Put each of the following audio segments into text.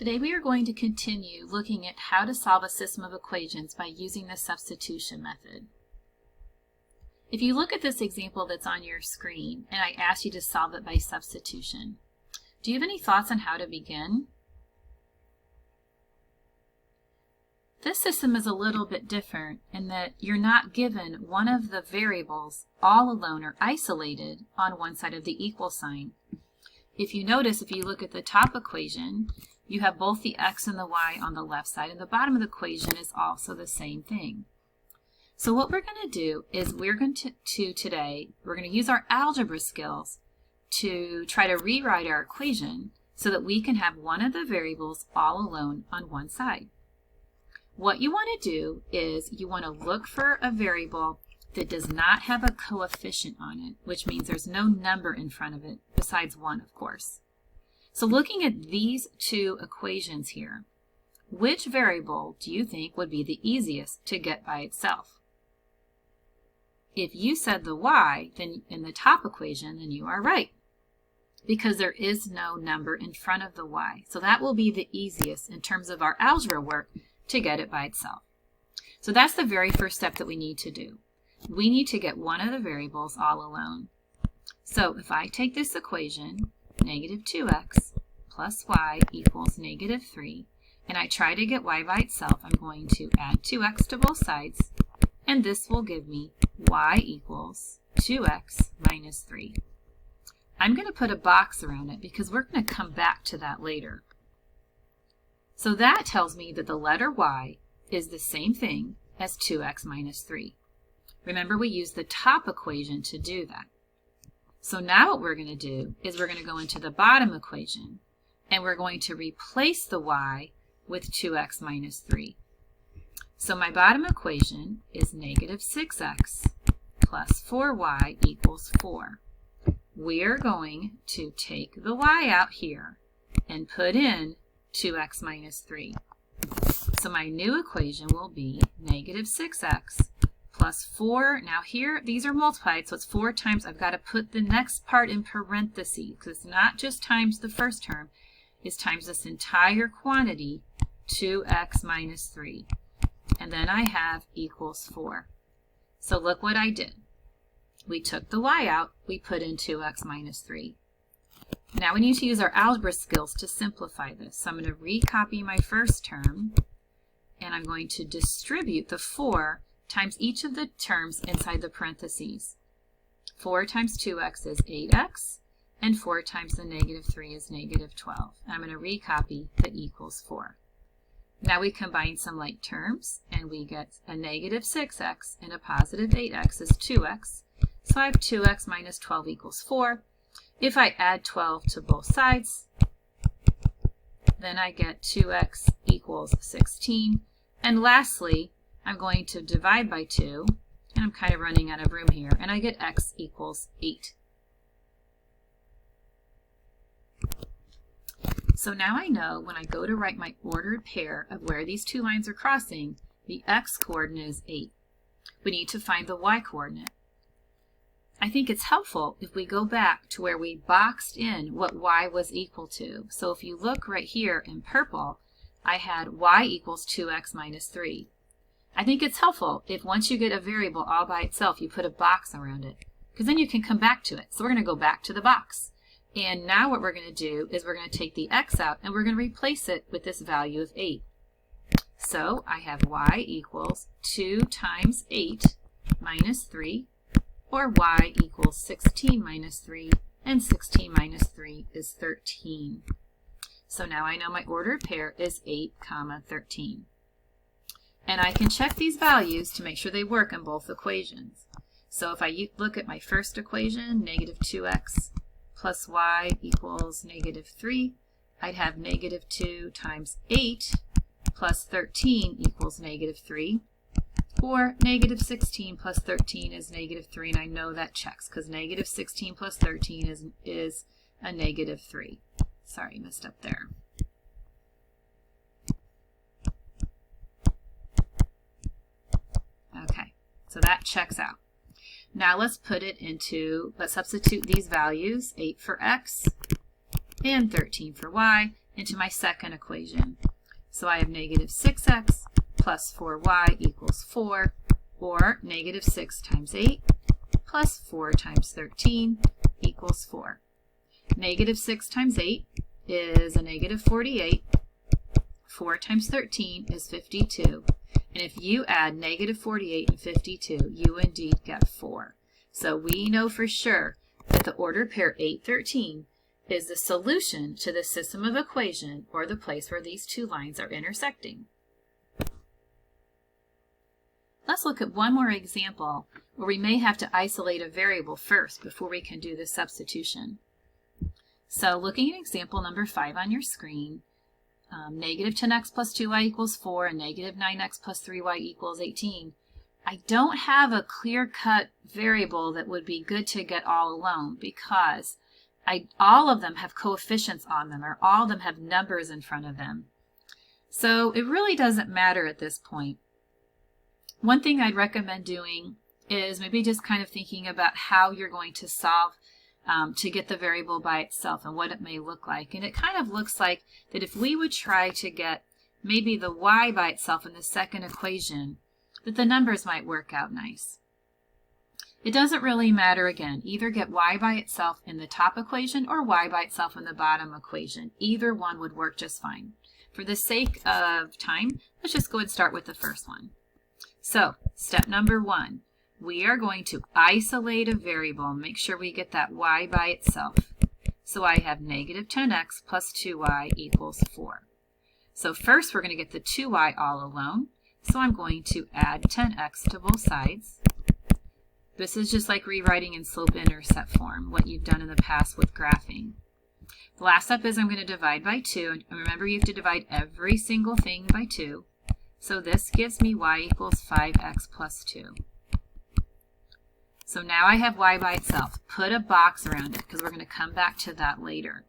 Today we are going to continue looking at how to solve a system of equations by using the substitution method. If you look at this example that's on your screen and I ask you to solve it by substitution, do you have any thoughts on how to begin? This system is a little bit different in that you're not given one of the variables all alone or isolated on one side of the equal sign. If you notice, if you look at the top equation, you have both the x and the y on the left side, and the bottom of the equation is also the same thing. So what we're going to do is we're going to use our algebra skills to try to rewrite our equation so that we can have one of the variables all alone on one side. What you want to do is you want to look for a variable that does not have a coefficient on it, which means there's no number in front of it, besides 1, of course. So looking at these two equations here, which variable do you think would be the easiest to get by itself? If you said the y, then in the top equation, then you are right, because there is no number in front of the y. So that will be the easiest in terms of our algebra work to get it by itself. So that's the very first step that we need to do. We need to get one of the variables all alone. So if I take this equation, negative 2x plus y equals negative 3, and I try to get y by itself, I'm going to add 2x to both sides, and this will give me y equals 2x minus 3. I'm going to put a box around it because we're going to come back to that later. So that tells me that the letter y is the same thing as 2x minus 3. Remember, we used the top equation to do that. So now what we're going to do is we're going to go into the bottom equation and we're going to replace the y with 2x minus 3. So my bottom equation is negative 6x plus 4y equals 4. We're going to take the y out here and put in 2x minus 3. So my new equation will be negative 6x plus 4. Now here, these are multiplied, so it's 4 times. I've got to put the next part in parentheses because it's not just times the first term, it's times this entire quantity, 2x minus 3. And then I have equals 4. So look what I did. We took the y out, we put in 2x minus 3. Now we need to use our algebra skills to simplify this. So I'm going to recopy my first term, and I'm going to distribute the 4 times each of the terms inside the parentheses. 4 times 2x is 8x, and 4 times the negative 3 is negative 12. And I'm going to recopy the equals 4. Now we combine some like terms, and we get a negative 6x and a positive 8x is 2x. So I have 2x minus 12 equals 4. If I add 12 to both sides, then I get 2x equals 16. And lastly, I'm going to divide by 2, and I'm kind of running out of room here, and I get x equals 8. So now I know when I go to write my ordered pair of where these two lines are crossing, the x coordinate is 8. We need to find the y coordinate. I think it's helpful if we go back to where we boxed in what y was equal to. So if you look right here in purple, I had y equals 2x minus 3. I think it's helpful if once you get a variable all by itself, you put a box around it, because then you can come back to it. So we're going to go back to the box. And now what we're going to do is we're going to take the x out and we're going to replace it with this value of 8. So I have y equals 2 times 8 minus 3, or y equals 16 minus 3, and 16 minus 3 is 13. So now I know my ordered pair is 8, 13. And I can check these values to make sure they work in both equations. So if I look at my first equation, negative 2x plus y equals negative 3, I'd have negative 2 times 8 plus 13 equals negative 3. Or negative 16 plus 13 is negative 3, and I know that checks because negative 16 plus 13 is a negative 3. Sorry, messed up there. Okay, so that checks out. Now let's substitute these values, 8 for x and 13 for y, into my second equation. So I have negative 6x plus 4y equals 4, or negative 6 times 8 plus 4 times 13 equals 4. Negative 6 times 8 is a negative 48. 4 times 13 is 52. And if you add negative 48 and 52, you indeed get 4. So we know for sure that the ordered pair 8, 13 is the solution to the system of equation, or the place where these two lines are intersecting. Let's look at one more example where we may have to isolate a variable first before we can do the substitution. So looking at example number 5 on your screen, negative 10x plus 2y equals 4 and negative 9x plus 3y equals 18. I don't have a clear-cut variable that would be good to get all alone, because all of them have coefficients on them, or all of them have numbers in front of them. So it really doesn't matter at this point. One thing I'd recommend doing is maybe just kind of thinking about how you're going to solve to get the variable by itself and what it may look like. And it kind of looks like that if we would try to get maybe the y by itself in the second equation, that the numbers might work out nice. It doesn't really matter, again, either get y by itself in the top equation or y by itself in the bottom equation. Either one would work just fine. For the sake of time, let's just go ahead and start with the first one. So, step number 1, we are going to isolate a variable and make sure we get that y by itself. So I have negative 10x plus 2y equals 4. So first we're going to get the 2y all alone. So I'm going to add 10x to both sides. This is just like rewriting in slope-intercept form, what you've done in the past with graphing. The last step is I'm going to divide by 2. And remember, you have to divide every single thing by 2. So this gives me y equals 5x plus 2. So now I have y by itself. Put a box around it because we're going to come back to that later.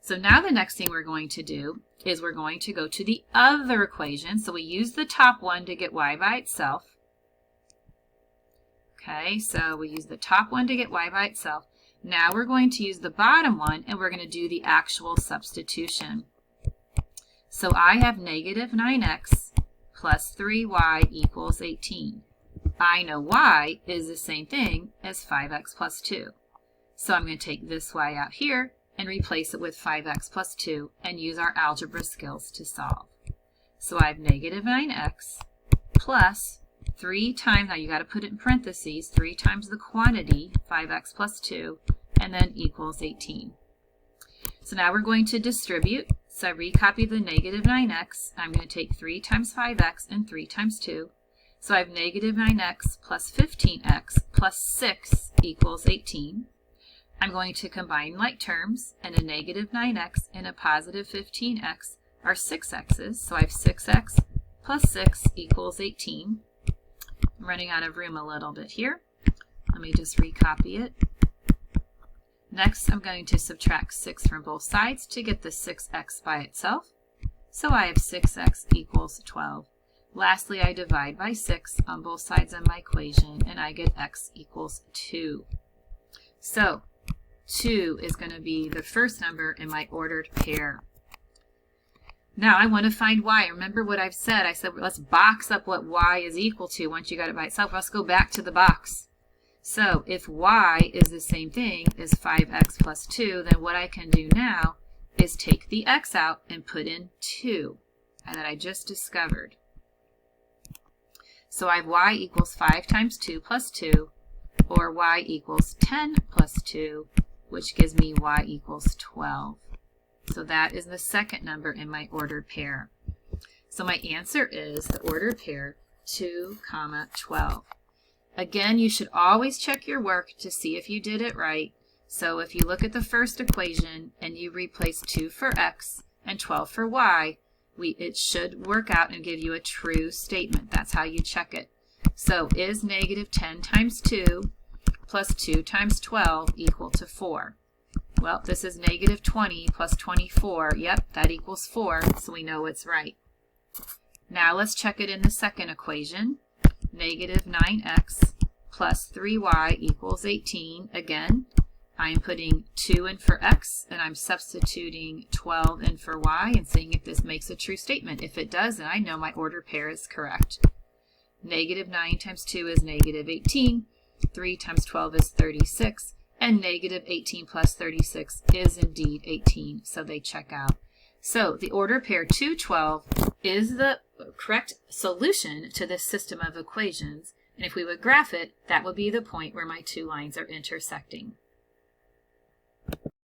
So now the next thing we're going to do is we're going to go to the other equation. So we use the top one to get y by itself. Okay, so we use the top one to get y by itself. Now we're going to use the bottom one and we're going to do the actual substitution. So I have negative 9x plus 3y equals 18. I know y is the same thing as 5x plus 2. So I'm going to take this y out here and replace it with 5x plus 2 and use our algebra skills to solve. So I have negative 9x plus 3 times, now you got to put it in parentheses, 3 times the quantity, 5x plus 2, and then equals 18. So now we're going to distribute. So I recopy the negative 9x. I'm going to take 3 times 5x and 3 times 2. So I have negative 9x plus 15x plus 6 equals 18. I'm going to combine like terms, and a negative 9x and a positive 15x are 6x's. So I have 6x plus 6 equals 18. I'm running out of room a little bit here. Let me just recopy it. Next, I'm going to subtract 6 from both sides to get the 6x by itself. So I have 6x equals 12. Lastly, I divide by 6 on both sides of my equation, and I get x equals 2. So 2 is going to be the first number in my ordered pair. Now I want to find y. Remember what I've said. I said let's box up what y is equal to once you got it by itself. Let's go back to the box. So if y is the same thing as 5x plus 2, then what I can do now is take the x out and put in 2 that I just discovered. So I have y equals 5 times 2 plus 2, or y equals 10 plus 2, which gives me y equals 12. So that is the second number in my ordered pair. So my answer is the ordered pair 2, 12. Again, you should always check your work to see if you did it right. So if you look at the first equation and you replace 2 for x and 12 for y, it should work out and give you a true statement. That's how you check it. So is negative 10 times 2 plus 2 times 12 equal to 4? Well, this is negative 20 plus 24. Yep, that equals 4, so we know it's right. Now let's check it in the second equation. Negative 9x plus 3y equals 18. Again, I'm putting 2 in for x, and I'm substituting 12 in for y and seeing if this makes a true statement. If it does, then I know my order pair is correct. Negative 9 times 2 is negative 18. 3 times 12 is 36. And negative 18 plus 36 is indeed 18. So they check out. So the order pair 2, 12 is the correct solution to this system of equations. And if we would graph it, that would be the point where my two lines are intersecting.